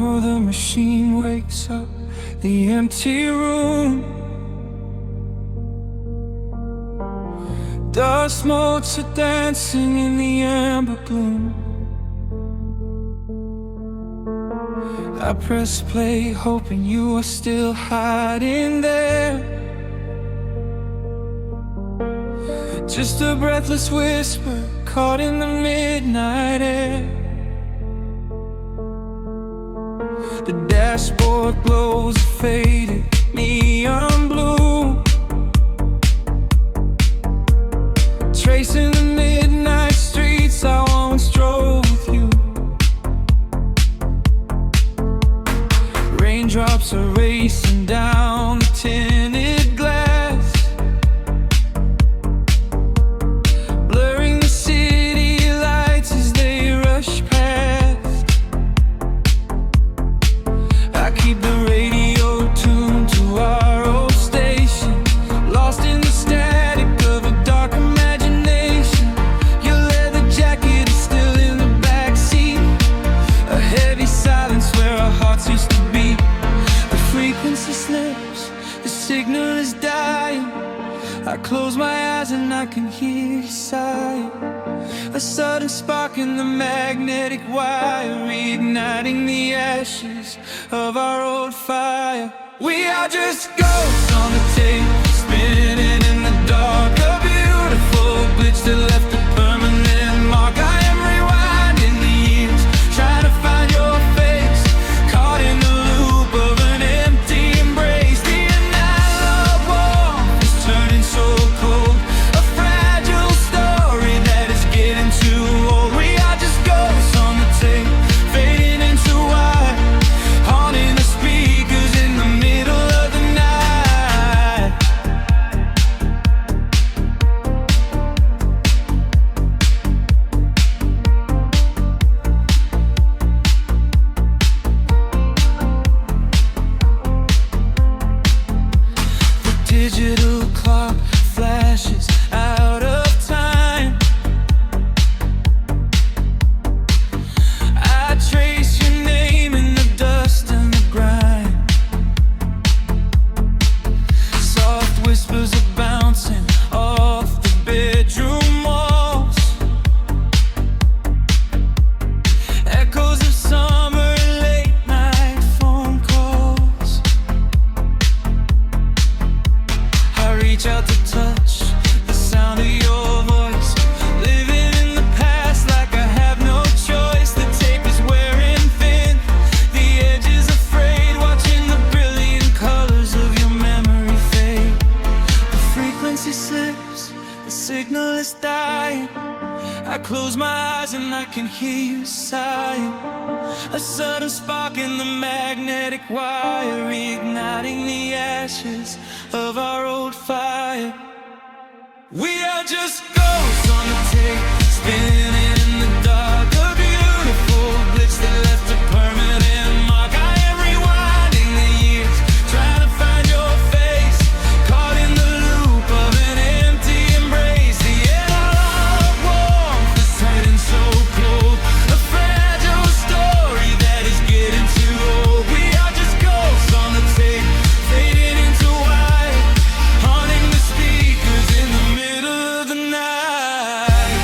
or the machine wakes up the empty room. Dust motes are dancing in the amber gloom. I press play, hoping you are still hiding there. Just a breathless whisper caught in the midnight air. The dashboard glows a faded neon blue, tracing the midnight streets I once drove with you. Raindrops are racing down the tinted glass, blurring the city lights as they rush past. I keep the radio tuned to our old station, lost in the static of a dark imagination. Your leather jacket is still in the backseat, a heavy silence where our hearts used to beat. The frequency slips, the signal is dying. I close my eyes and I can hear you sighing. A sudden spark in the magnetic wire, reigniting the ashes of our old fire. We are just ghosts on the tape, spinning in the dark. A beautiful glitch that left a permanent mark. I am rewinding the years, trying to find your face, caught in the loop of an empty embrace. The analog warmth is turning so cold, a fragile story that is getting too old. We are just ghosts on the tape, fading into white, haunting the speakers in the middle of the night. The digital clock flashes out of time. I trace your name in the dust and the grime. Soft whispers are bouncing off the bedroom walls, echoes of summer late night phone calls. I reach out to touch the sound of your voice, living in the past like I have no choice. The tape is wearing thin, the edge is afraid, watching the brilliant colors of your memory fade. The frequency slips, the signal is dying. I close my eyes and I can hear you sighing. A sudden spark in the magnetic wire, reigniting the ashes of our old fire. We are just ghosts on the tape, spinning in the dark. A beautiful glitch that left a permanent mark. I am rewinding the years, trying to find your face, caught in the loop of an empty embrace. The analog warmth is turning so cold, a fragile story that is getting too old. We are just ghosts on the tape, fading into white, haunting the speakers in the middle of the night.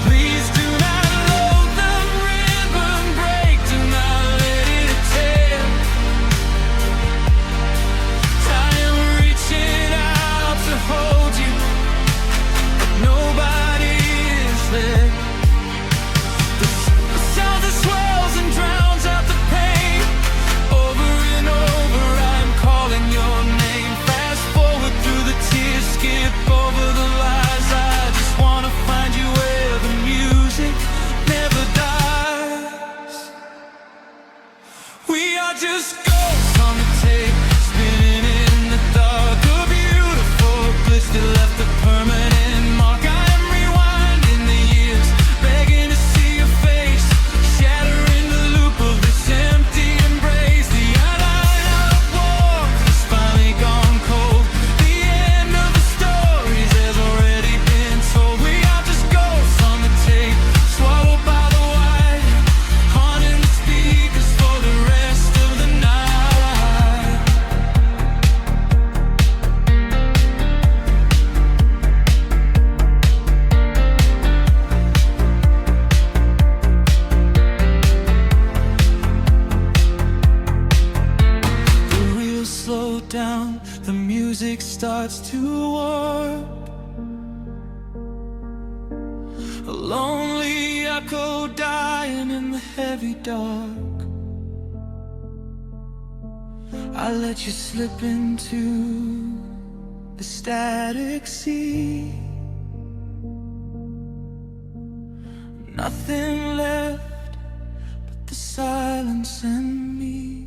Please do not load the ribbon break, do not let it tear. I am reaching out to hold you, but nobody is there. The sound that swells and drowns out the pain. Over and over I'm calling your name. Fast forward through the tears, skip over the lies. I just wanna find you where the music never dies. We are just ghosts on the tape, spinning in the dark. A beautiful glitch that left a permanent mark. I am rewinding the years, begging to see your face, shattering the loop of this empty embrace. The analog down, the music starts to warp. A lonely echo dying in the heavy dark. I let you slip into the static sea. Nothing left but the silence and me.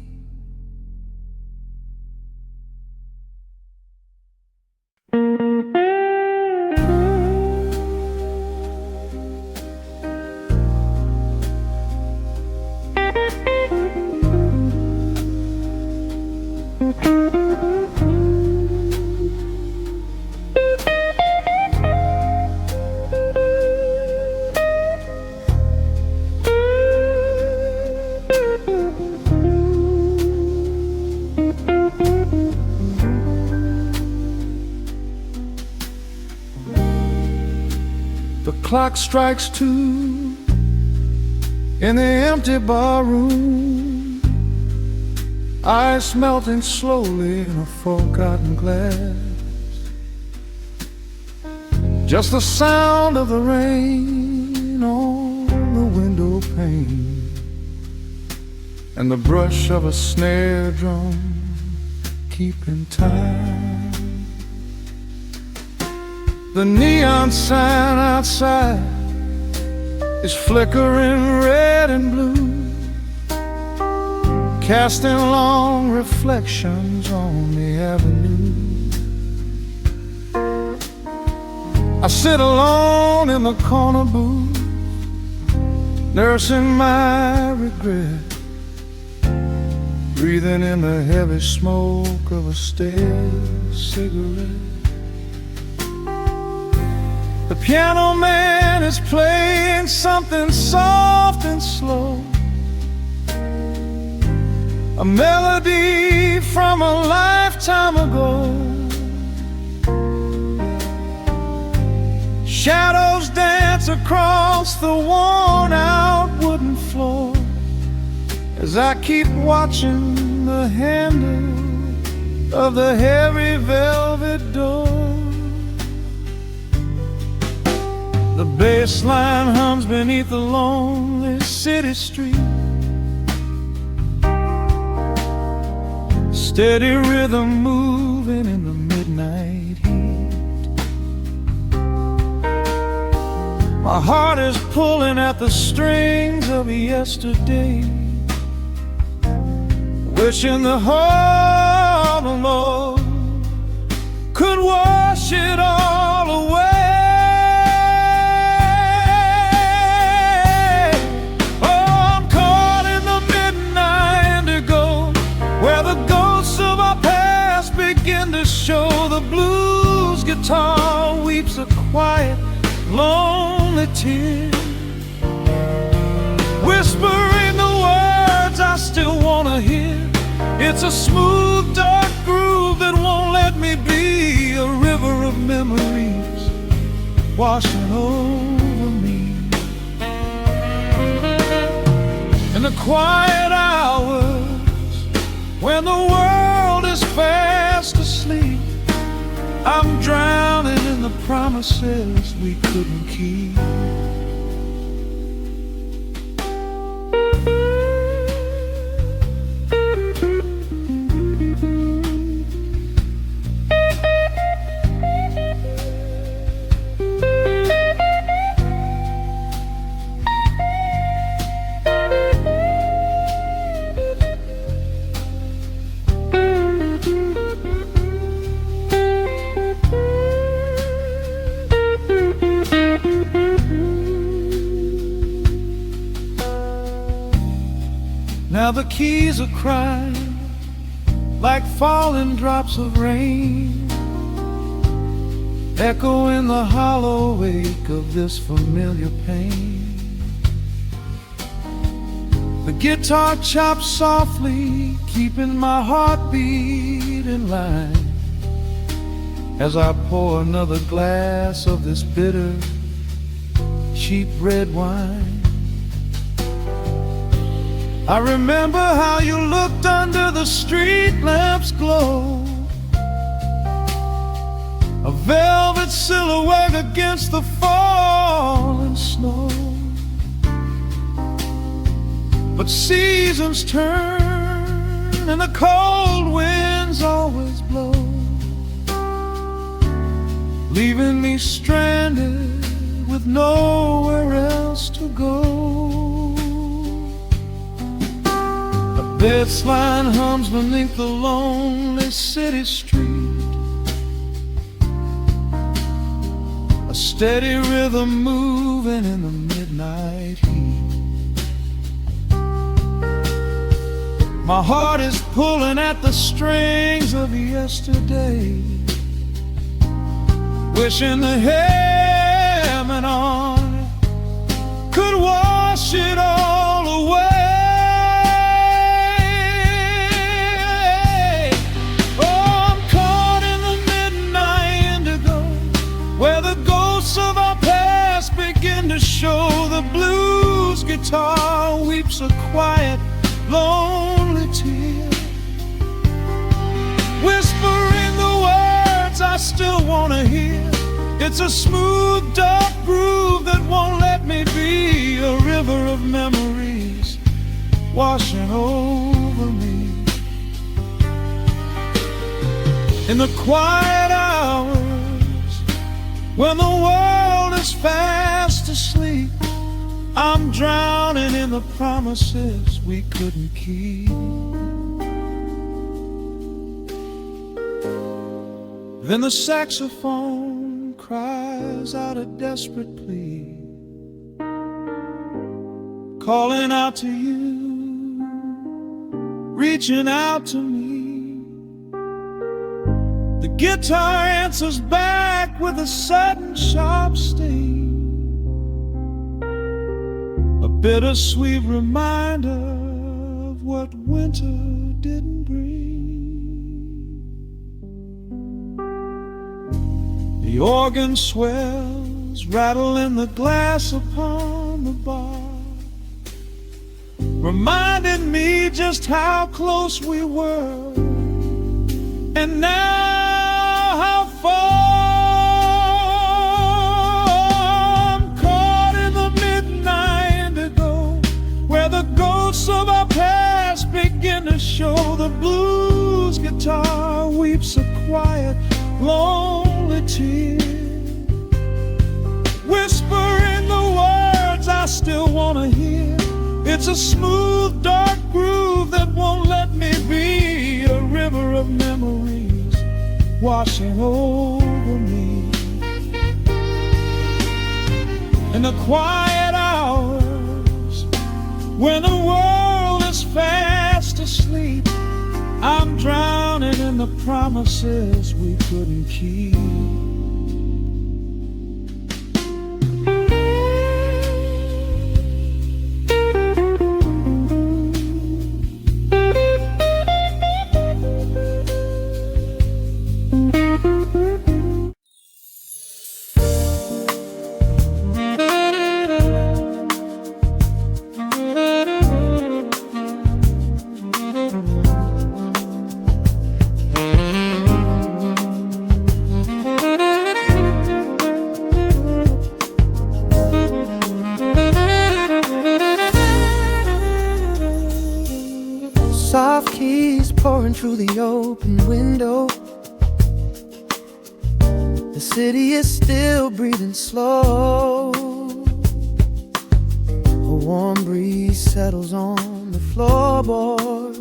The clock strikes 2 in the empty bar room, ice melting slowly in a forgotten glass. Just the sound of the rain on the window pane, and the brush of a snare drum keeping time. The neon sign outside is flickering red and blue, casting long reflections on the avenue. I sit alone in the corner booth, nursing my regret, breathing in the heavy smoke of a stale cigarette. The piano man is playing something soft and slow, a melody from a lifetime ago. Shadows dance across the worn-out wooden floor as I keep watching the handle of the heavy velvet door. The bass line hums beneath the lonely city street, steady rhythm moving in the midnight heat. My heart is pulling at the strings of yesterday, wishing the heart alone could wash it all away. Show the blues guitar weeps a quiet, lonely tear, whispering the words I still wanna hear. It's a smooth, dark groove that won't let me be, a river of memories washing over me. In the quiet hours when the world is fast asleep, I'm drowning in the promises we couldn't keep. Now the keys are crying like falling drops of rain, echo in the hollow wake of this familiar pain. The guitar chops softly, keeping my heartbeat in line, as I pour another glass of this bitter, cheap red wine. I remember how you looked under the street lamp's glow velvet silhouette against the falling snow. But seasons turn and the cold winds always blow, leaving me stranded with nowhere else to go. A bass line hums beneath the lonely city street, a steady rhythm moving in the midnight heat. My heart is pulling at the strings of yesterday, wishing the heaven on it could wash it all away. Oh, I'm caught in the midnight indigo, where the ghosts of our past begin to show. The blues guitar weeps a quiet, lonely tear, whispering the words I still want to hear. It's a smooth, dark groove that won't let me be, a river of memories washing over me. In the quiet hours, when the world is fast asleep, I'm drowning in the promises we couldn't keep. Then the saxophone cries out a desperate plea, calling out to you, reaching out to me. The guitar answers back with a sudden sharp sting, a bittersweet reminder of what winter didn't bring. The organ swells, rattling the glass upon the bar, reminding me just how close we were, and now how far. I'm caught in the midnight indigo, where the ghosts of our past begin to show. The blues guitar weeps a quiet, lonely tear, whispering the words I still want to hear. It's a smooth, dark groove that won't let me be, a river of memories washing over me. In the quiet hours, when the world is fast asleep, I'm drowning in the promises we couldn't keep. Soft keys pouring through the open window. The city is still breathing slow. A warm breeze settles on the floorboards,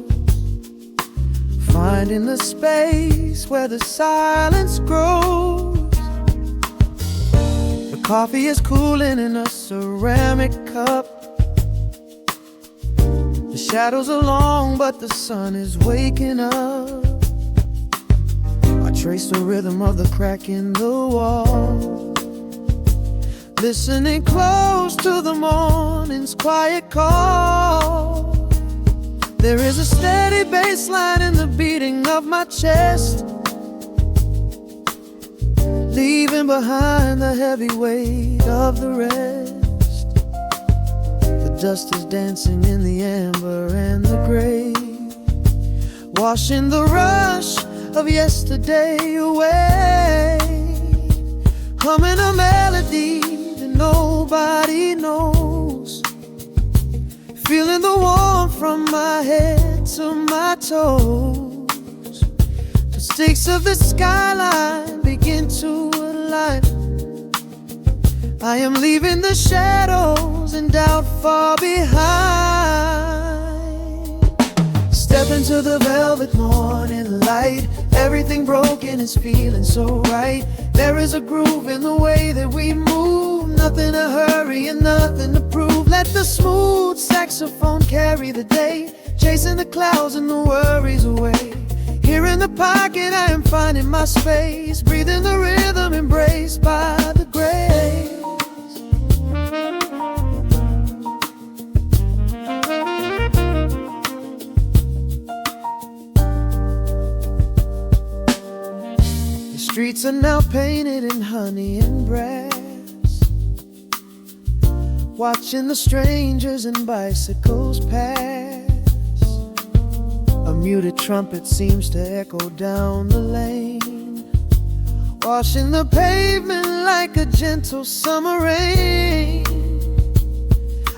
finding the space where the silence grows. The coffee is cooling in a ceramic cup. The shadows are long, but the sun is waking up. I trace the rhythm of the crack in the wall, listening close to the morning's quiet call. There is a steady bass line in the beating of my chest, leaving behind the heavy weight of the rest. The dust is dancing in the amber and the gray, washing the rush of yesterday away. humming a melody that nobody knows, feeling the warmth from my head to my toes. The stakes of the skyline begin to align. I am leaving the shadows and doubt far behind. Step into the velvet morning light. Everything broken is feeling so right. There is a groove in the way that we move. Nothing to hurry and nothing to prove. Let the smooth saxophone carry the day, chasing the clouds and the worries away. Here in the pocket I am finding my space, breathing the rhythm embraced by the grace. Streets are now painted in honey and brass, watching the strangers and bicycles pass. A muted trumpet seems to echo down the lane, washing the pavement like a gentle summer rain.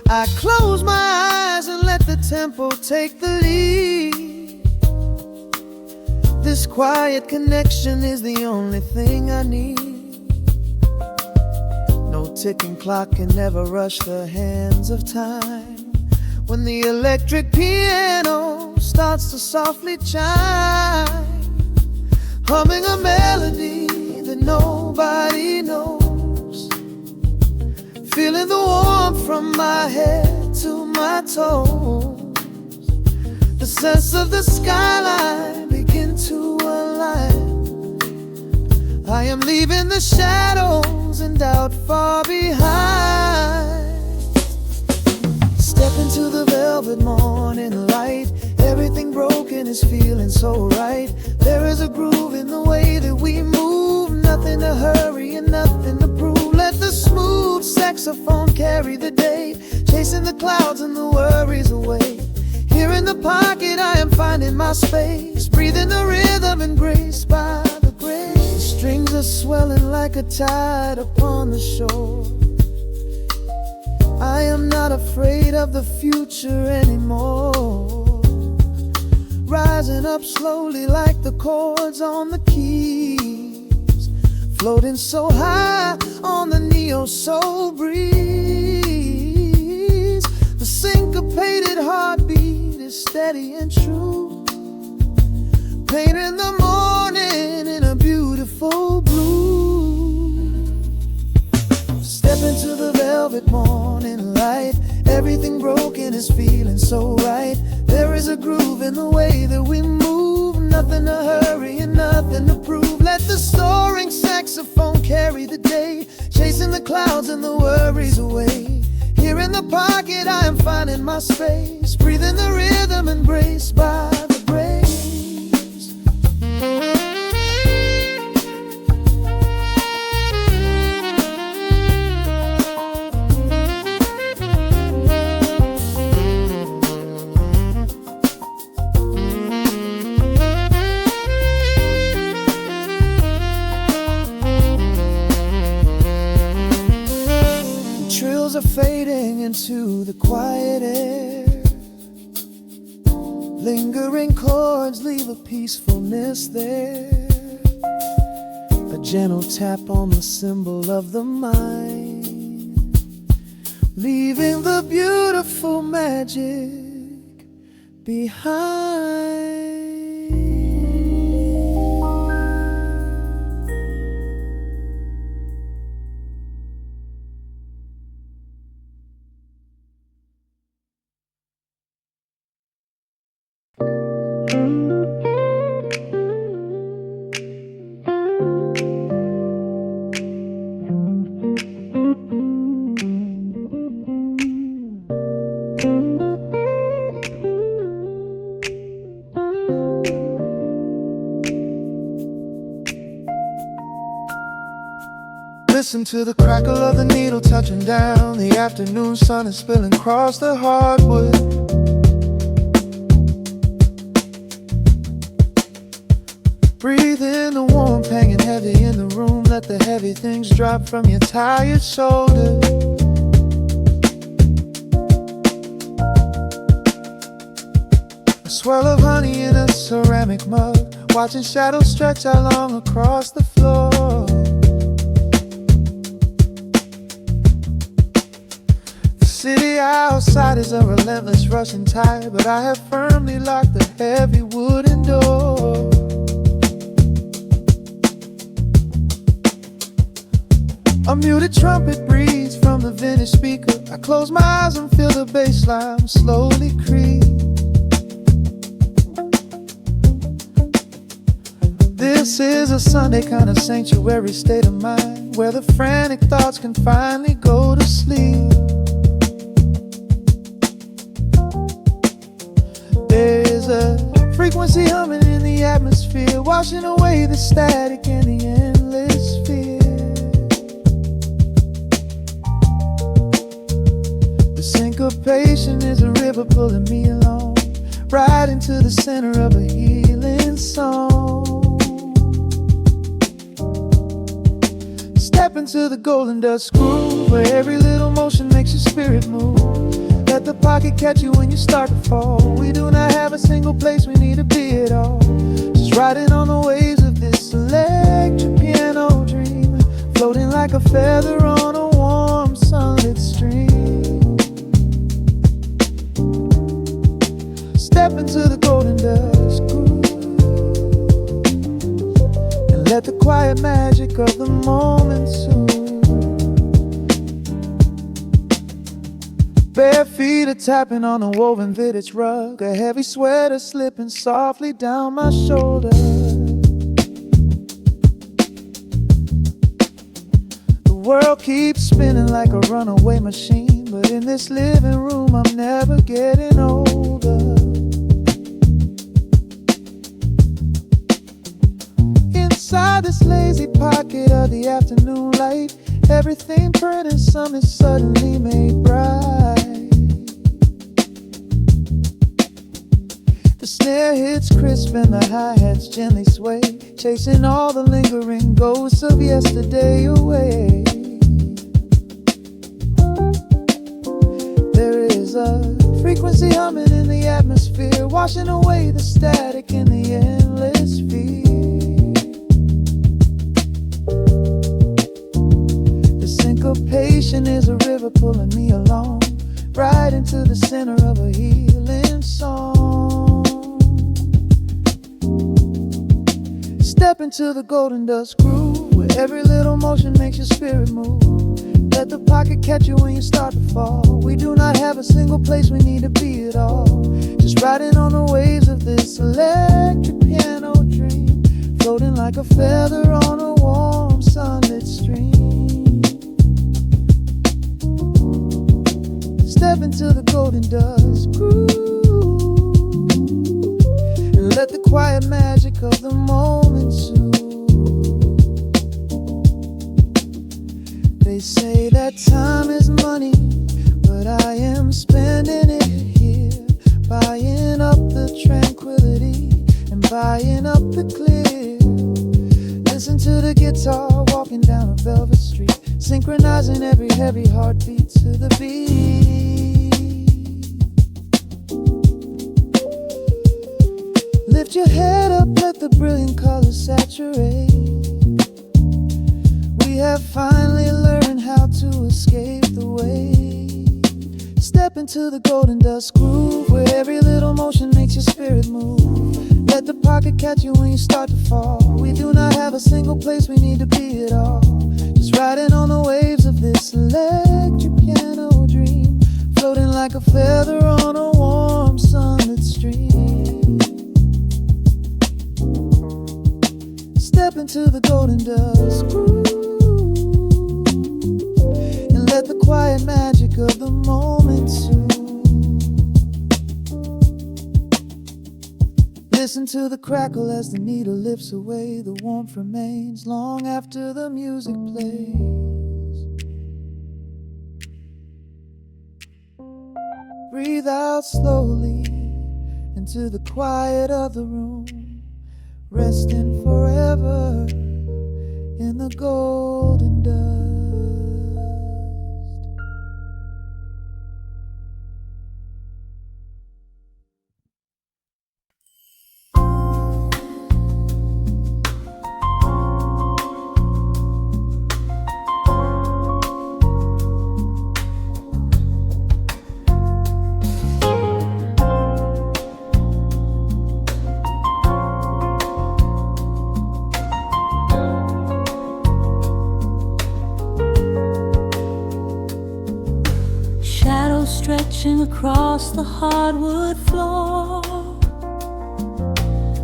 I close my eyes and let the tempo take the lead. This quiet connection is the only thing I need. No ticking clock can ever rush the hands of time. When the electric piano starts to softly chime, humming a melody that nobody knows, feeling the warmth from my head to my toes. The sense of the skyline begin to align. I am leaving the shadows and doubt far behind. Step into the velvet morning light. Everything broken is feeling so right. There is a groove in the way that we move. Nothing to hurry and nothing to prove. Let the smooth saxophone carry the day, chasing the clouds and the worries away. Here in the pocket I am finding my space, breathing the rhythm and grace by the grace. The strings are swelling like a tide upon the shore. I am not afraid of the future anymore. Rising up slowly like the chords on the keys, floating so high on the neo-soul breeze. The syncopated heartbeat is steady and true, painting the morning in a beautiful blue. Step into the velvet morning light. Everything broken is feeling so right. There is a groove in the way that we move. Nothing to hurry and nothing to prove. Let the soaring saxophone carry the day, chasing the clouds and the worries away. Here in the pocket I am finding my space, breathing the rhythm embraced by the grace. Trills are fading into the quiet air. Lingering chords leave a peacefulness there. A gentle tap on the cymbal of the mind, leaving the beautiful magic behind. Listen to the crackle of the needle touching down. The afternoon sun is spilling across the hardwood. Breathe in the warmth hanging heavy in the room. let the heavy things drop from your tired shoulders. A swirl of honey in a ceramic mug, watching shadows stretch out long across the floor. The city outside is a relentless rushing tide, but I have firmly locked the heavy wooden door. A muted trumpet breathes from the vintage speaker. I close my eyes and feel the bass line slowly creep. This is a Sunday kind of sanctuary state of mind, where the frantic thoughts can finally go to sleep. There's a frequency humming in the atmosphere, washing away the static and the endless fear. The syncopation is a river pulling me along, right into the center of a healing song. Step into the golden dust groove, where every little motion makes your spirit move. Let the pocket catch you when you start to fall. We do not have a single place we need to be at all. Just riding on the waves of this electric piano dream, floating like a feather on a warm sunlit stream. Step into the golden dust groove, and let the quiet magic of the moment soothe. Bare feet are tapping on a woven vintage rug, a heavy sweater slipping softly down my shoulder. The world keeps spinning like a runaway machine, but in this living room I'm never getting older. Inside this lazy pocket of the afternoon light, everything burning, something suddenly made bright. The snare hits crisp and the hi-hats gently sway, chasing all the lingering ghosts of yesterday away. There is a frequency humming in the atmosphere, washing away the static in the endless fear. Syncopation is a river pulling me along, right into the center of a healing song. Step into the golden dust groove, where every little motion makes your spirit move. Let the pocket catch you when you start to fall. We do not have a single place we need to be at all. Just riding on the waves of this electric piano dream, floating like a feather on a warm sunlit stream. Step into the golden dust groove, and let the quiet magic of the moment soothe. They say that time is money, but I am spending it here, buying up the tranquility and buying up the clear. Listen to the guitar walking down a velvet street, synchronizing every heavy heartbeat to the beat. Lift your head up, let the brilliant colors saturate. We have finally learned how to escape the wave. Step into the golden dust groove, where every little motion makes your spirit move. Let the pocket catch you when you start to fall. We do not have a single place we need to be at all. Just riding on the waves of this electric piano dream, floating like a feather on a warm sunlit stream. Step into the golden dust groove, and let the quiet magic of the moment soothe. Listen to the crackle as the needle lifts away. The warmth remains long after the music plays. Breathe out slowly into the quiet of the room, resting forever in the golden dust. Stretching across the hardwood floor,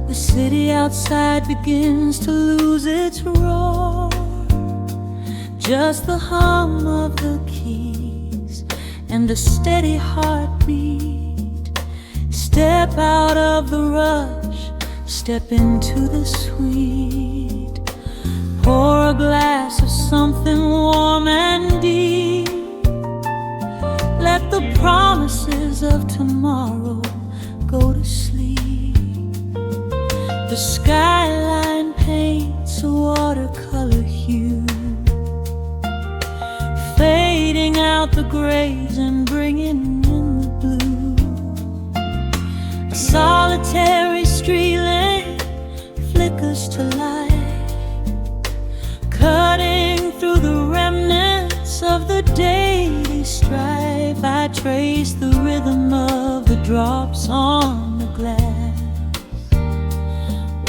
the city outside begins to lose its roar. Just the hum of the keys and a steady heartbeat. Step out of the rush, step into the sweet. Pour a glass of something warm and deep. Let the promises of tomorrow go to sleep. The skyline paints a watercolor hue, fading out the grays and bringing in the blue. A solitary street lamp flickers to light, cutting through the remnants of the daily strife. I trace the rhythm of the drops on the glass,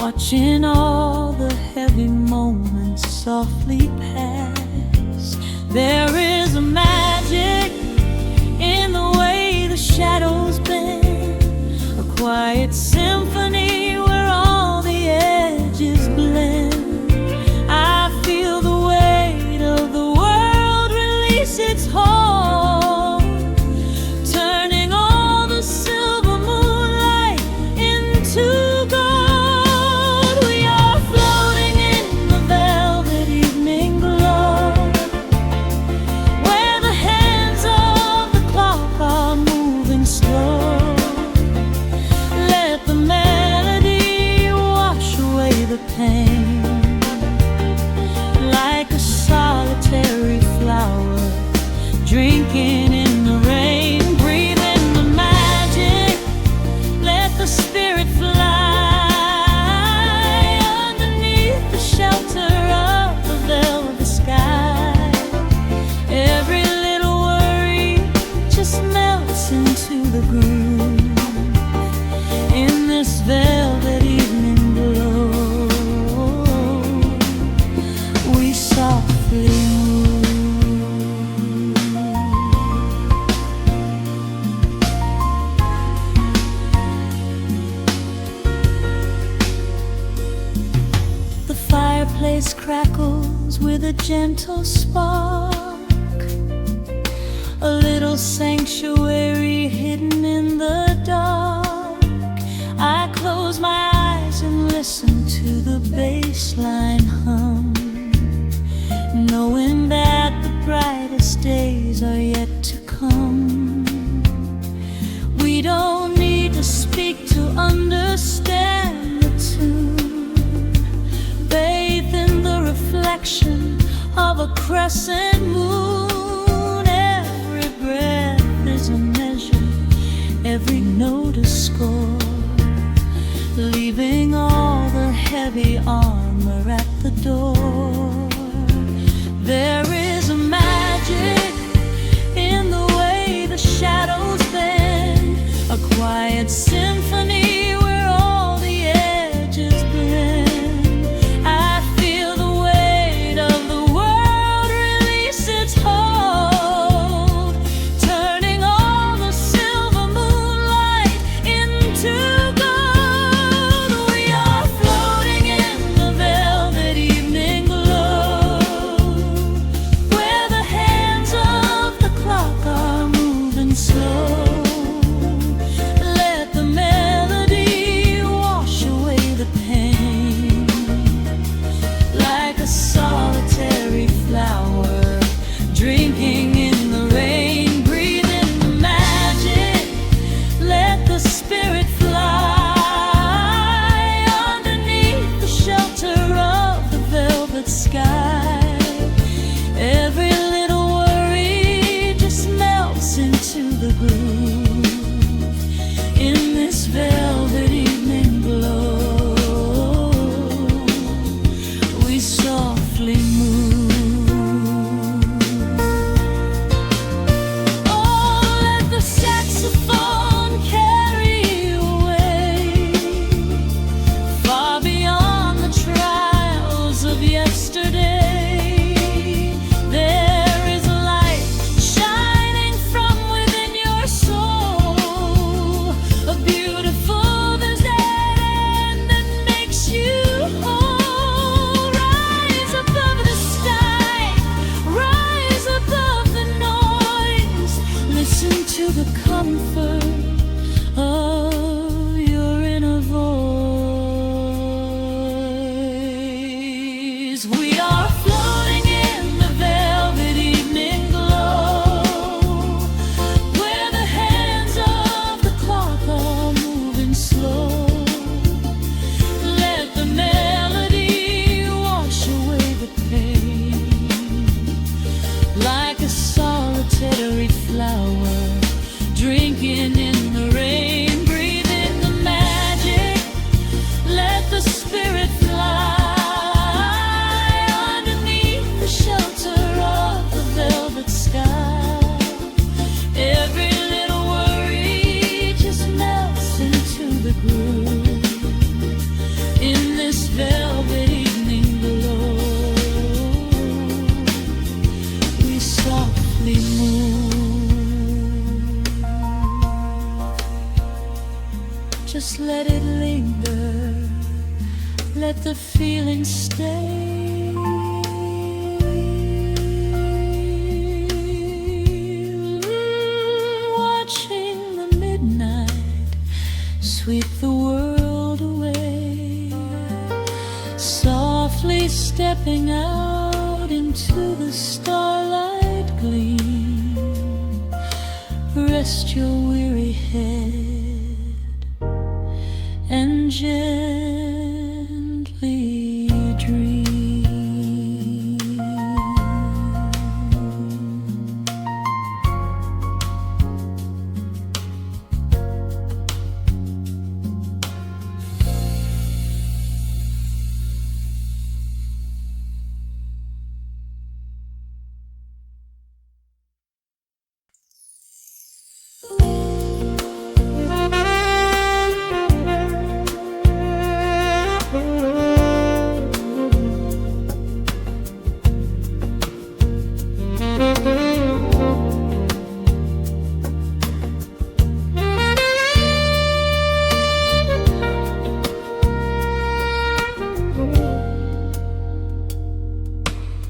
watching all the heavy moments softly pass. There is a magic in the way the shadows bend, a quiet symphony where all the edges blend. I feel the weight of the world release its hold, like a solitary flower, drinking in the rain, breathing the magic. Let the spirit fly underneath the shelter of the velvet sky. Every little worry just melts into the groove in this velvet evening glow. The fireplace crackles with a gentle spark, a little sanctuary hidden in the dark. I close my eyes and listen to the bass line hum, knowing that the brightest days are yet to come. We don't need to speak to understand the tune, bathed in the reflection of a crescent moon. Every breath is a measure, every note a score, leaving all the heavy armor at the door. There is a magic in the way the shadows bend, a quiet symphony where all the edges blend. I feel the weight of the world release its hold, turning all the silver moonlight into gold. We are floating in the velvet evening glow. let the feeling stay. Watching the midnight sweep the world away, softly stepping out into the starlight gleam. Rest your weary head and gently dream.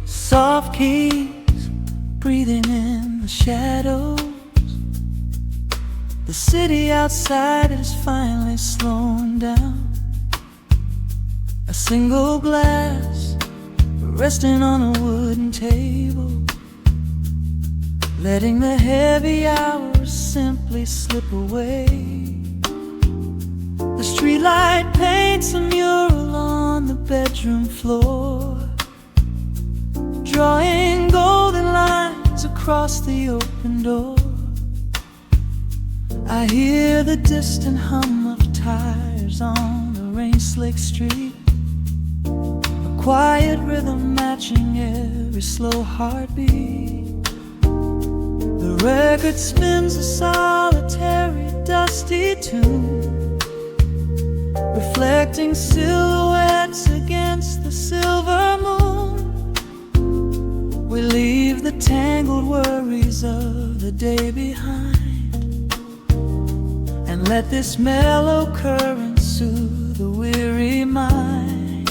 Soft keys breathing in the shadows. The city outside is finally slowing down. A single glass resting on a wooden table, letting the heavy hours simply slip away. The streetlight paints a mural on the bedroom floor, drawing golden lines across the open door. I hear the distant hum of tires on the rain-slicked street, a quiet rhythm matching every slow heartbeat. The record spins a solitary, dusty tune, reflecting silhouettes against the silver moon. We leave the tangled worries of the day behind, and let this mellow current soothe the weary mind.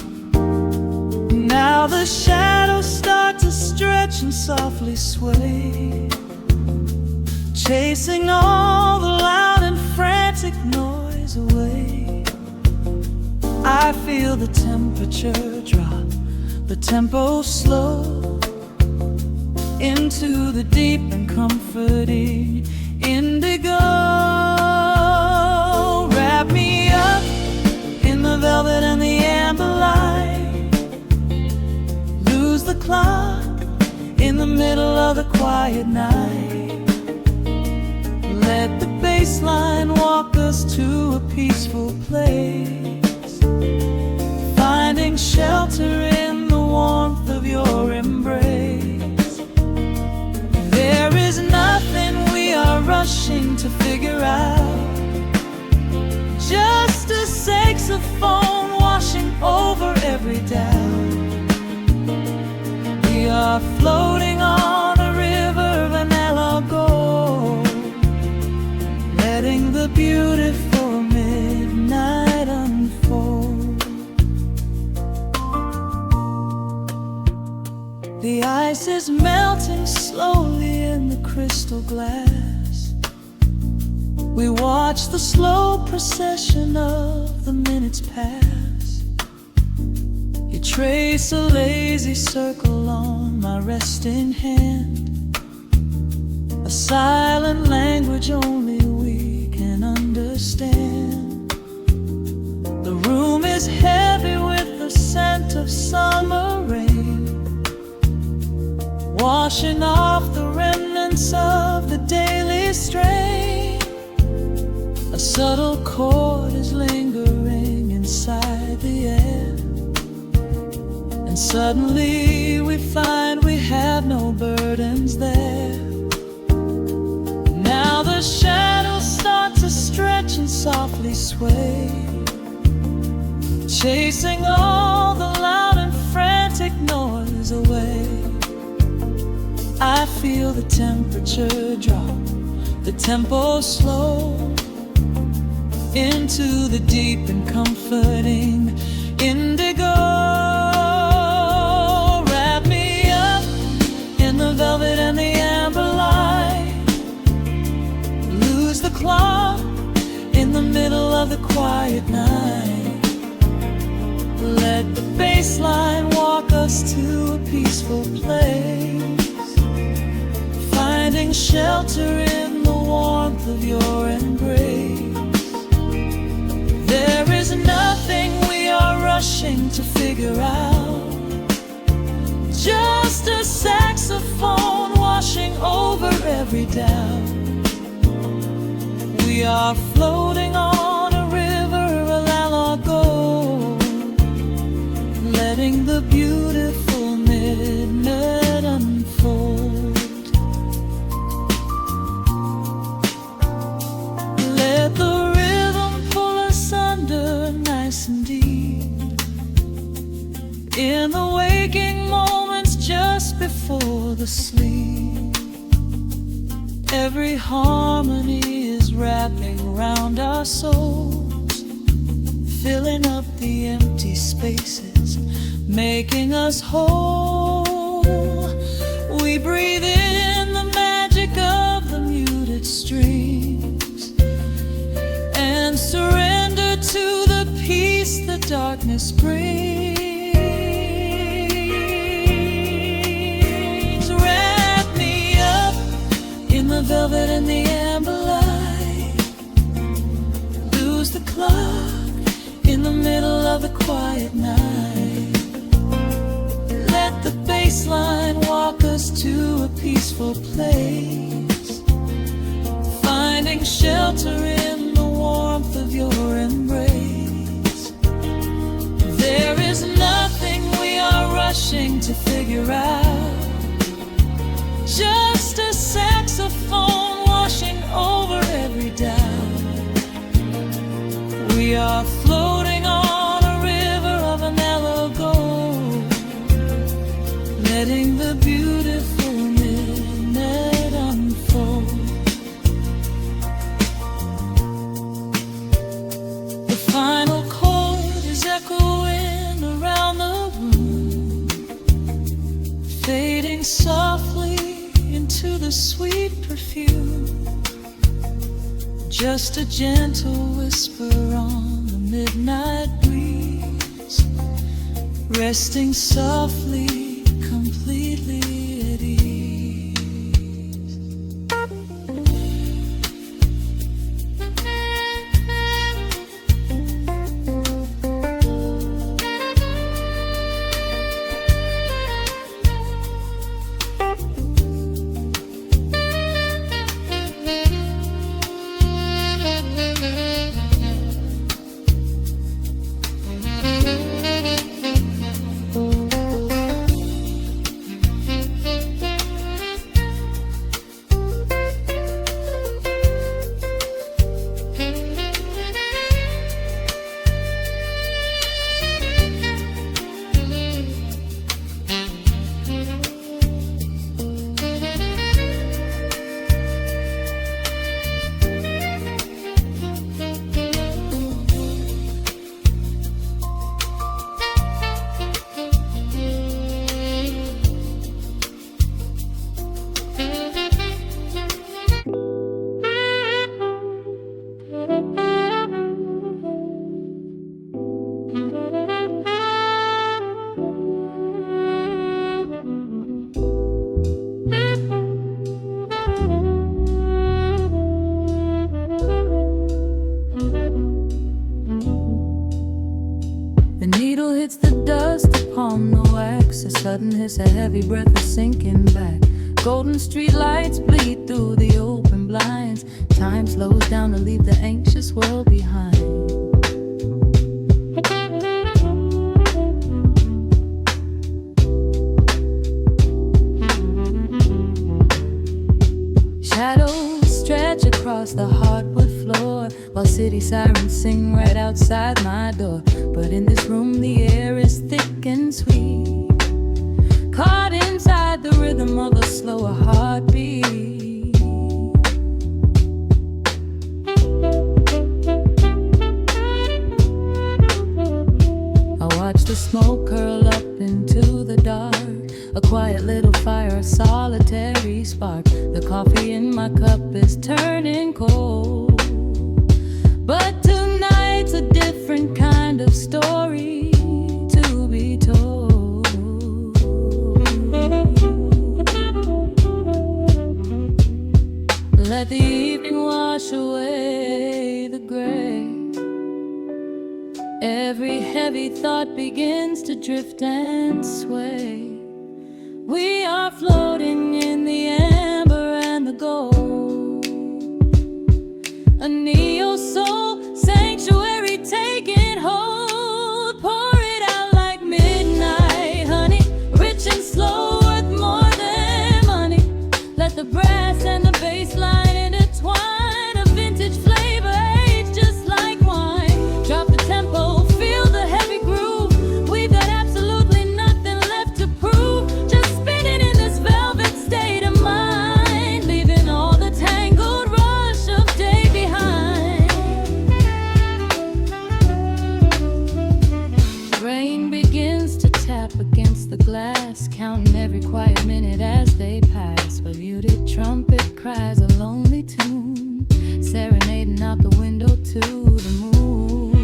Now the shadows start to stretch and softly sway, chasing all the loud and frantic noise away. I feel the temperature drop, the tempo slow, into the deep and comforting indigo. Wrap me up in the velvet and the amber light, lose the clock in the middle of the quiet night. Let the bass line walk us to a peaceful place, finding shelter in the warmth of your embrace. There is nothing we are rushing to figure out, just a saxophone washing over every doubt. We are floating on a river of vanilla gold, letting the beautiful midnight unfold. The ice is melting slowly in the crystal glass. We watch the slow procession of the minutes pass. You trace a lazy circle on my resting hand, a silent language only we can understand. The room is heavy with the scent of summer rain, washing off the remnants of the daily strain. A subtle chord is lingering inside the air, and suddenly we find we have no burdens there. Now the shadows start to stretch and softly sway, chasing all the loud and frantic noise away. I feel the temperature drop, the tempo slow, into the deep and comforting indigo. Let the bass line walk us to a peaceful place, finding shelter in the warmth of your embrace. There is nothing we are rushing to figure out, just a saxophone washing over every doubt. We are floating on a river of analog gold, letting the beautiful midnight unfold. Let the rhythm pull us under nice and deep, in the waking moments just before the sleep. Every harmony is wrapping round our souls, filling up the empty spaces, making us whole. We breathe in the magic of the muted strings and surrender to the peace the darkness brings. Wrap me up in the velvet and the amber light, lose the clock in the middle of the quiet night. Let the bass line walk us to a peaceful place, finding shelter in the warmth of your embrace. There is nothing we are rushing to figure out, just a saxophone washing over every doubt. We are floating on a river of vanilla gold, letting the beautiful midnight unfold. The final chord is echoing around the room, fading softly into the sweet perfume, just a gentle whisper on the midnight breeze, resting softly, completely at ease. sudden hiss, a heavy breath is sinking back. Golden street lights bleed through the open blinds. Time slows down to leave the anxious world behind. Shadows stretch across the hardwood floor, while city sirens sing right outside my door. But in this room the air is thick and sweet, caught inside the rhythm of a slower heartbeat. I watch the smoke curl up into the dark, a quiet little fire, a solitary spark. The coffee in my cup is turning cold, but tonight's a different kind of story. heavy thought begins to drift and sway. We are floating in the amber and the gold, a neo-soul sanctuary taking hold. Pour it out like midnight honey, rich and slow, worth more than money. Let the brass and the bass line intertwine, a vintage flavor aged just like wine. Drop the tempo, feel the heavy groove. We've got absolutely nothing left to prove. Just spinning in this velvet state of mind, leaving all the tangled rush of day behind. Rain begins to tap against the glass, counting every quiet minute as they pass. A muted trumpet cries a lonely tune, serenading out the window to the moon.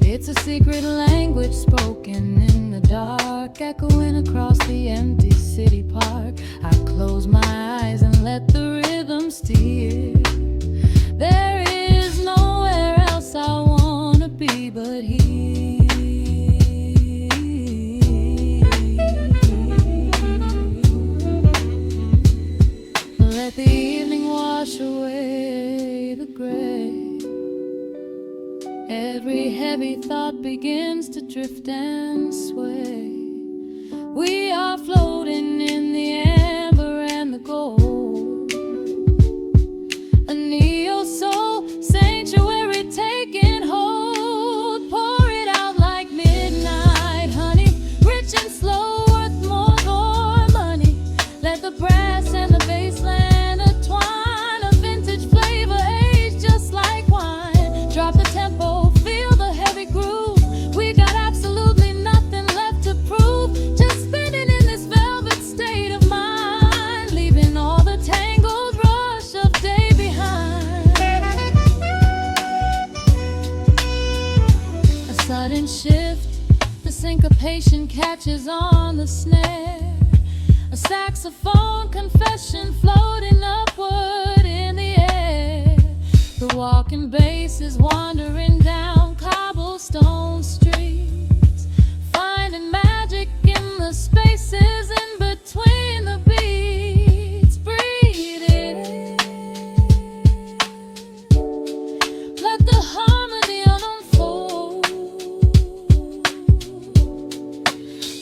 It's a secret language spoken in the dark, echoing across the empty city park. I close my eyes and let the rhythm steer. There is nowhere else I wanna be but here. Let the evening wash away the gray. Every heavy thought begins to drift and sway. We are floating in the amber and the gold, a neo-soul sanctuary taking hold. Pour it out like midnight honey, rich and slow, worth more money. Let the brass and the bass line intertwine, a vintage flavor aged just like wine. Drop the tempo, feel the heavy groove. We got absolutely nothing left to prove. Just spinning in this velvet state of mind, leaving all the tangled rush of day behind. A sudden shift, the syncopation catches on the snare. A saxophone confession floating upward in the air. The walking bass is wandering down cobblestone streets, finding magic in the spaces in between the beats. Breathe it in, let the harmony unfold.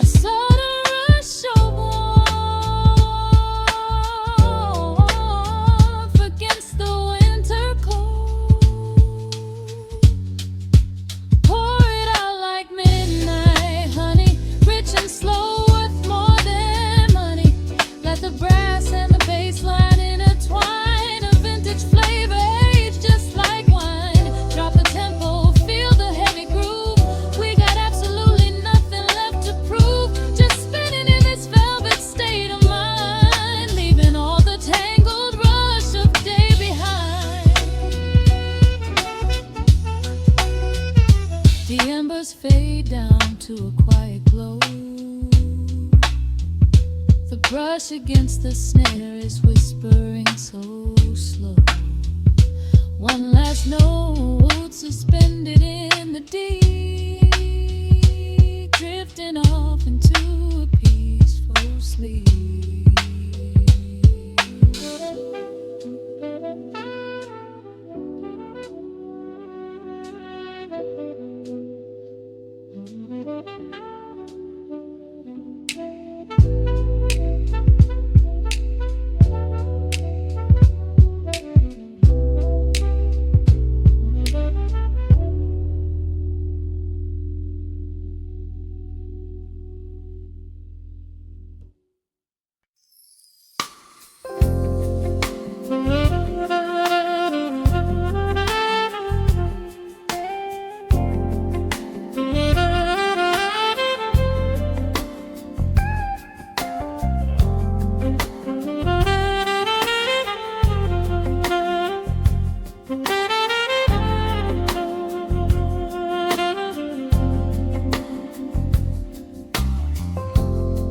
A sudden rush of warmth against the winter cold. Pour it out like midnight honey, rich and slow, worth more than money. Let the brass and the bass line intertwine, a vintage flavor aged just like wine. Drop the tempo, feel the heavy groove. We got absolutely nothing left to prove. Just spinning in this velvet state of mind, leaving all the tangled rush of day behind. The embers fade down to a quiet glow. The brush against the snare is whispering so slow. One last note suspended in the deep, drifting off into a peaceful sleep.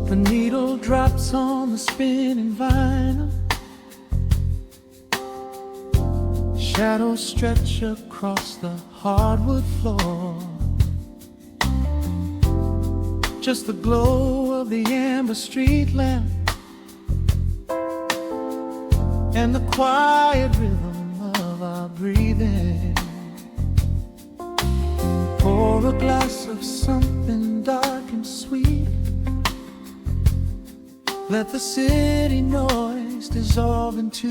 The needle drops on the spinning vine. Shadows stretch across the hardwood floor. Just the glow of the amber street lamp and the quiet rhythm of our breathing. Pour a glass of something dark and sweet. Let the city noise dissolve into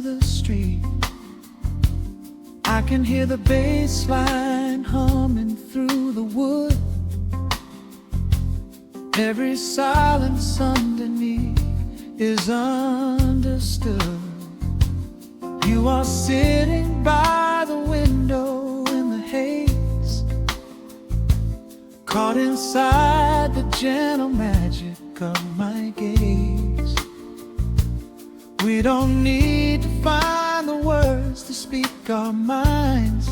the street. I can hear the bass line humming through the wood. Every silence underneath is understood. You are sitting by the window in the haze, caught inside the gentle magic of my gaze. We don't need to find the words to speak our minds,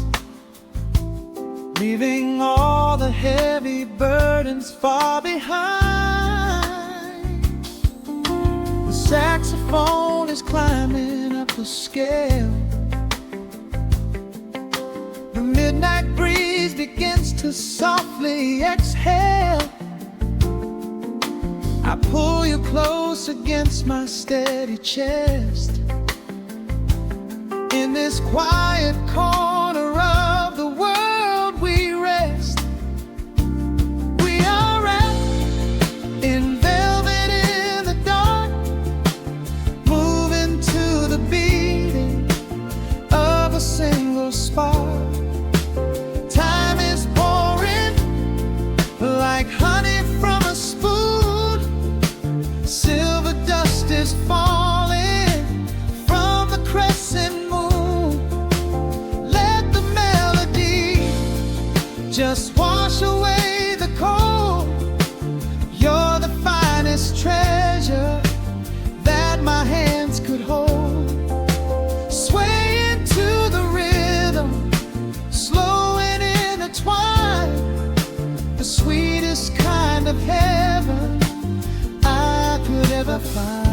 leaving all the heavy burdens far behind. The saxophone is climbing up the scale. The midnight breeze begins to softly exhale. I pull you close against my steady chest. In this quiet corner of the world we rest. We are wrapped in velvet in the dark, moving to the beating of a single spark. Time is pouring like honey from a spoon. Silver dust is falling from the crescent moon. Let the melody just wash away the cold. You're the finest treasure that my hands could hold. Swaying to the rhythm, slow and intertwined. The sweetest kind of heaven I could ever find.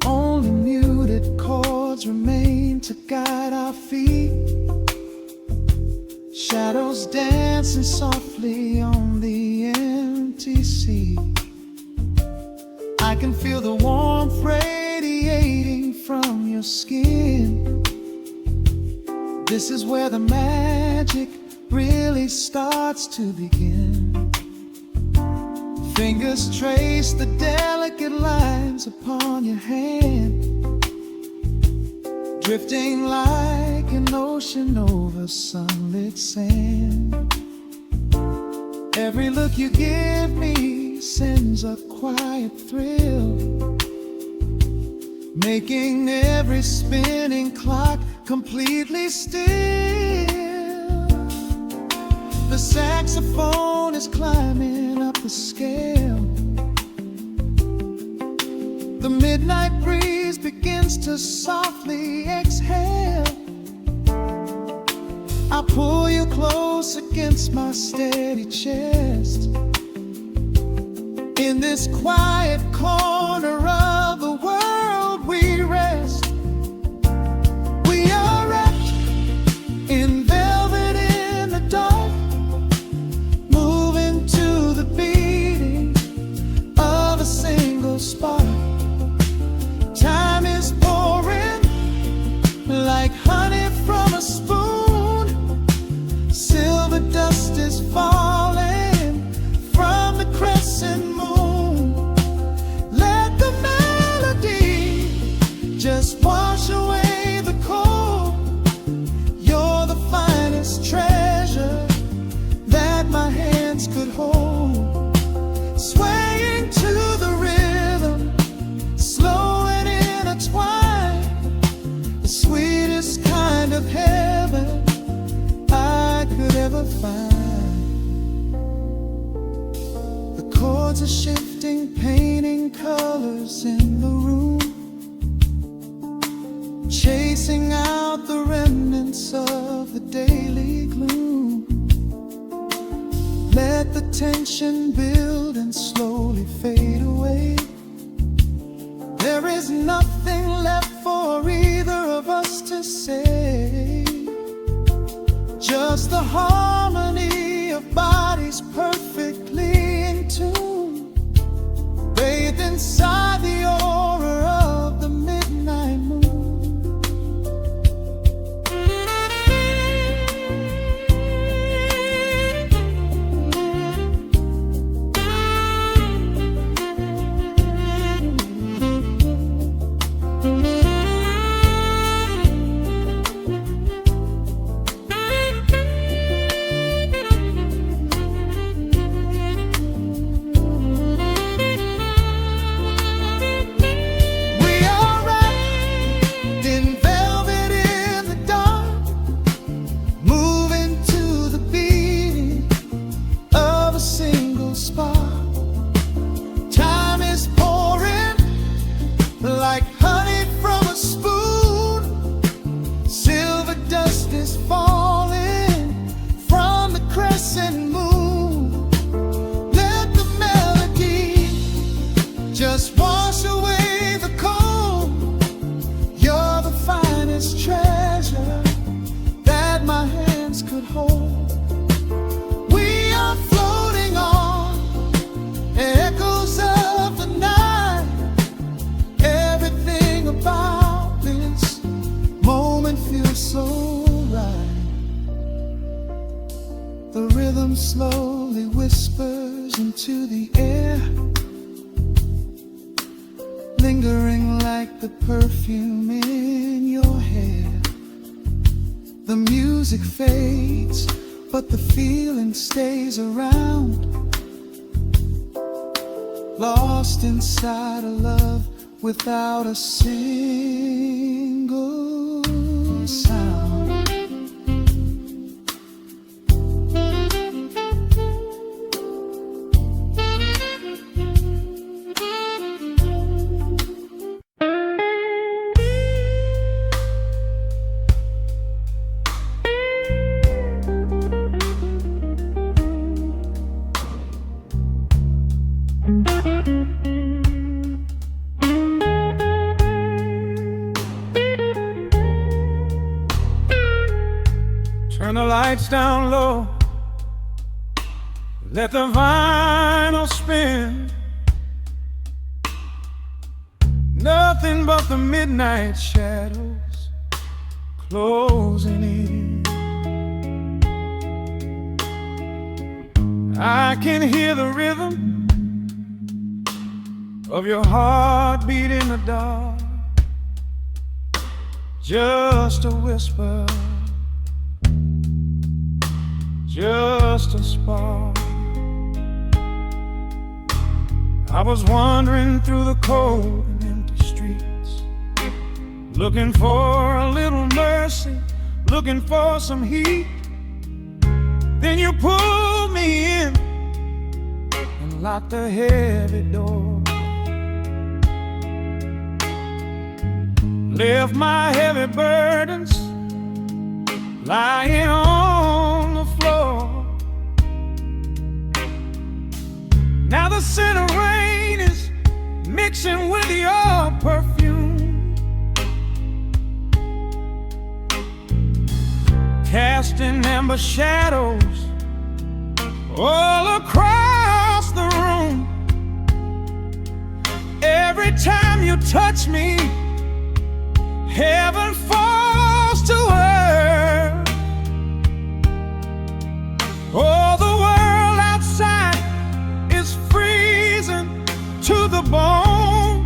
Only muted chords remain to guide our feet. Shadows dancing softly on the empty sea. I can feel the warmth radiating from your skin. This is where the magic really starts to begin. Fingers trace the delicate lines upon your hand, drifting like an ocean over sunlit sand. Every look you give me sends a quiet thrill, making every spinning clock completely still. The saxophone is climbing up the scale. The midnight breeze begins to softly exhale. I pull you close against my steady chest. In this quiet corner of the world we rest. We are wrapped in velvet in the dark, moving to the beating of a single spark. Time is pouring like honey from a spoon. Silver dust is falling from the crescent moon. Let the melody just wash away the cold. You're the finest treasure that my hands could hold. Swaying to the rhythm, slow and intertwined. The sweetest kind of heaven I could ever find. The chords are shifting, painting colors in the room. chasing out the remnants of the daily gloom. Let the tension build and slowly fade away. There is nothing left for either of us to say. Just the harmony of bodies perfectly in tune, bathed inside the aura of the midnight moon. Just wash away the cold. You're the finest treasure that my hands could hold. We are floating on echoes of the night. Everything about this moment feels so right. The rhythm slowly whispers into the air, lingering like the perfume in your hair. The music fades, but the feeling stays around, lost inside a love without a single sound. Turn the lights down low, let the vinyl spin. Nothing but the midnight shadows closing in. I can hear the rhythm of your heartbeat in the dark, just a whisper, just a spark. I was wandering through the cold and empty streets, looking for a little mercy, looking for some heat. Then you pulled me in and locked the heavy door, left my heavy burdens lying on the floor. Now the scent of rain is mixing with your perfume, casting amber shadows all across the room. Every time you touch me, heaven falls to earth. Oh, the world outside is freezing to the bone,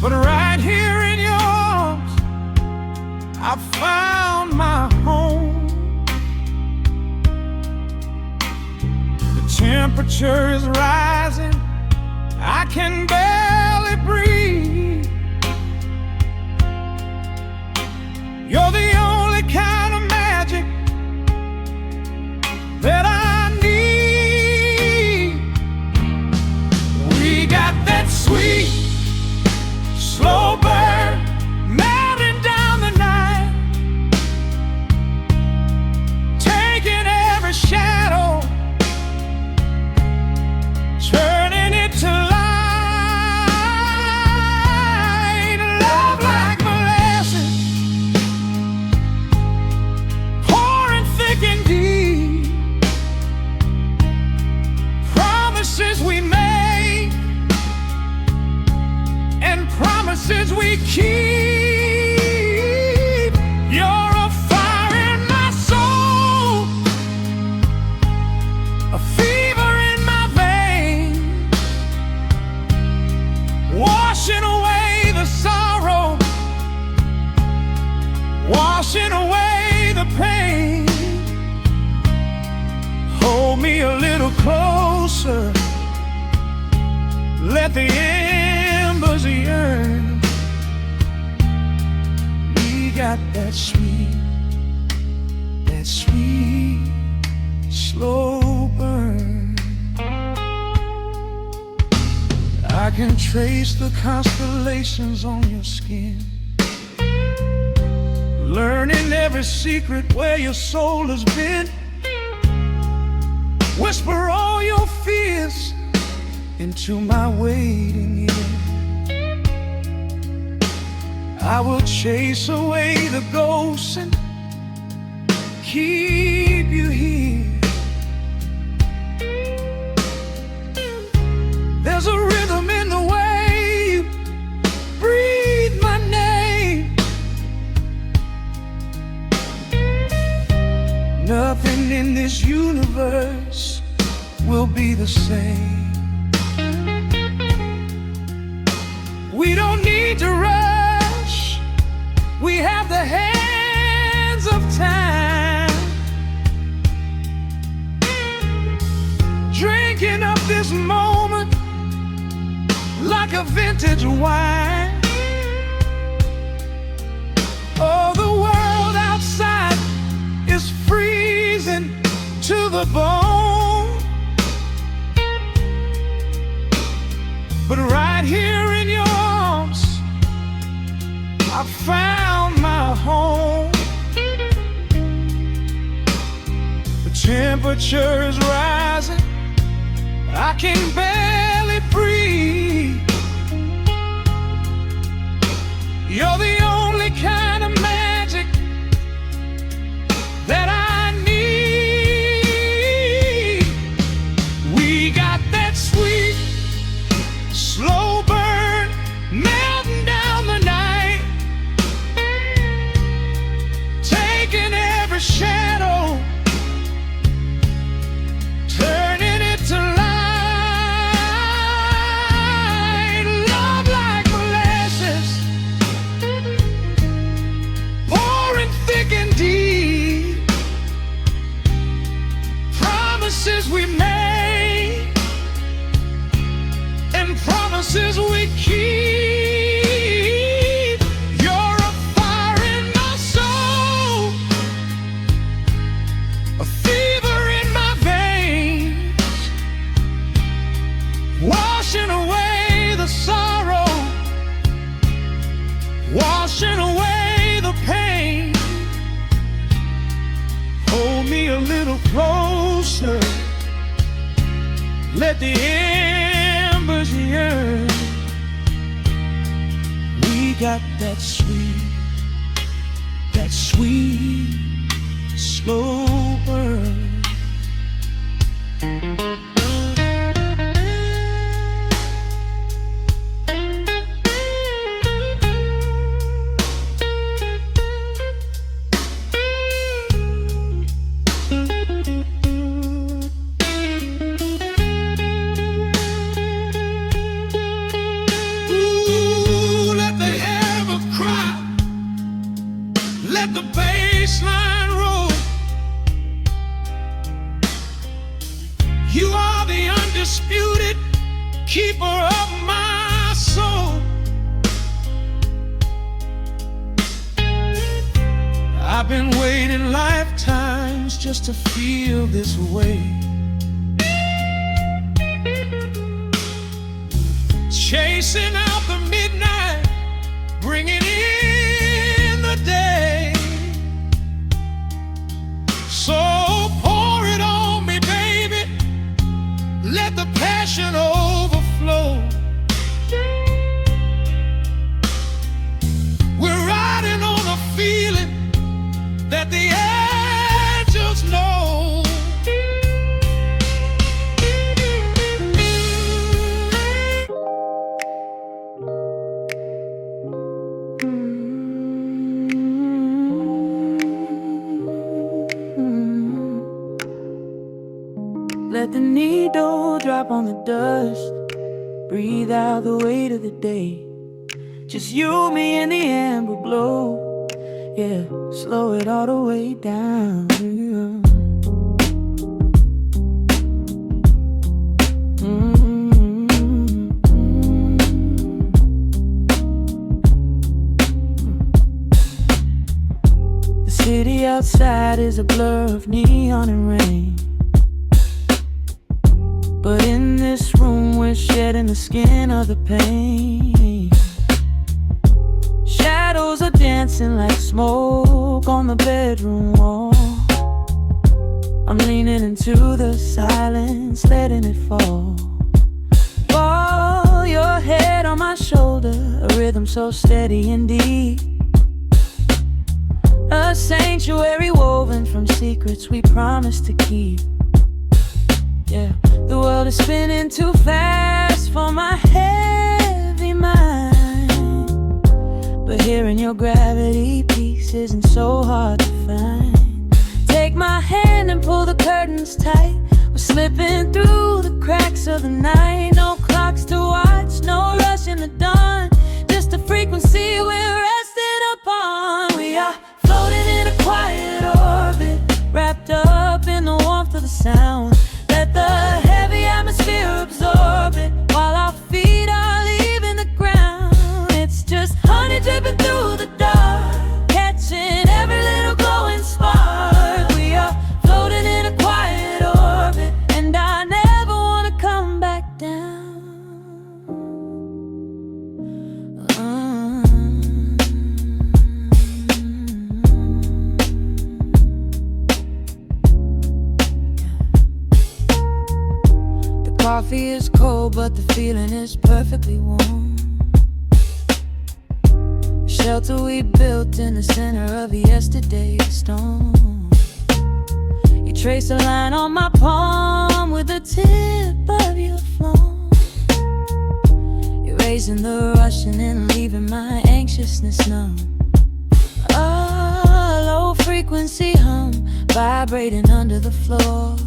but right here in your arms I found my home. The temperature is rising, I can barely breathe. You're the only kind of magic that I need. We got that sweet promises we keep. You're a fire in my soul, a fever in my vein, washing away the sorrow, washing away the pain. Hold me a little closer, let the embers yearn. We got that sweet, slow burn. I can trace the constellations on your skin, learning every secret where your soul has been. Whisper all your fears into my waiting ear. I will chase away the ghosts and keep you here. There's a rhythm in the way you breathe my name. Nothing in this universe will be the same. We don't need to rush, we have the hands of time, drinking up this moment like a vintage wine. Oh, the world outside is freezing to the bone, but right here in your arms I found my home. The temperature is rising, I can barely breathe. You're the only kind of magic that I need. We got that sweet, slow burn melting down the night, taking every shadow, turning it to light. Love like molasses, pouring thick and deep. Promises we made and promises we keep. You're a fire in my soul, a fever in my veins, washing away the sorrow, washing away the pain. Hold me a little closer, let the embers yearn. We got that sweet, slow burn. Ooh, let the ever cry, let the bass line roll. You are the undisputed keeper of my soul. I've been waiting lifetimes just to feel this way, chasing out the midnight, bringing in the day. So pour it on me, baby, let the passion overflow. We're riding on a feeling that the angels know. let the needle drop on the dust. Breathe out the weight of the day. Just you, me, and the amber glow. Yeah, slow it all the way down. The city outside is a blur of neon and rain, but in this room we're shedding the skin of the pain. Shadows are dancing like smoke on the bedroom wall. I'm leaning into the silence, letting it fall. Fall your head on my shoulder, a rhythm so steady and deep. A sanctuary woven from secrets we promised to keep. Yeah, the world is spinning too fast for my heavy mind, but hearing your gravity piece isn't so hard to find. Take my hand and pull the curtains tight. We're slipping through the cracks of the night. No clocks to watch, no rush in the dawn. Just a frequency we're resting upon. We are floating in a quiet orbit, wrapped up in the warmth of the sound. Let the heavy atmosphere absorb it, while our feet are leaving the ground. It's just honey dripping through the dark, catching every little glowing spark. We are floating in a quiet orbit, and I never want to come back down. Coffee is cold, but the feeling is perfectly warm. Shelter we built in the center of yesterday's storm. You trace a line on my palm with the tip of your phone, erasing the rushing and leaving my anxiousness numb. A low frequency hum vibrating under the floor.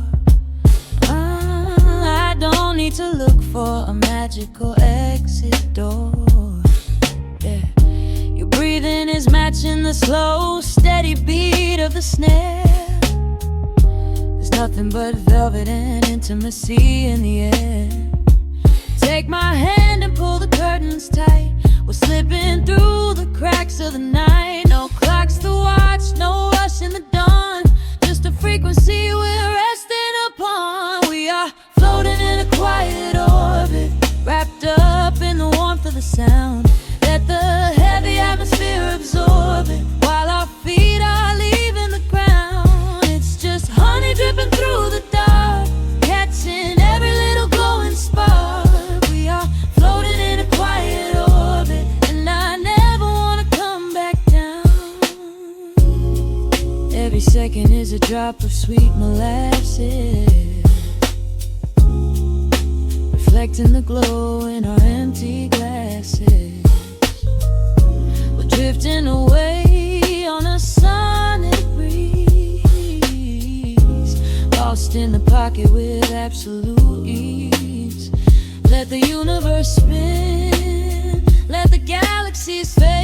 I don't need to look for a magical exit door. Yeah, your breathing is matching the slow, steady beat of the snare. There's nothing but velvet and intimacy in the air. Take my hand and pull the curtains tight. We're slipping through the cracks of the night. No clocks to watch, no rush in the dawn. Just a frequency we're resting upon. We are floating in a quiet orbit, wrapped up in the warmth of the sound. Let the heavy atmosphere absorb it, while our feet are leaving the ground. It's just honey dripping through the dark, catching every little glowing spark. We are floating in a quiet orbit, and I never want to come back down. Every second is a drop of sweet molasses, reflecting the glow in our empty glasses. We're drifting away on a sonic breeze, lost in the pocket with absolute ease. Let the universe spin, let the galaxies fade.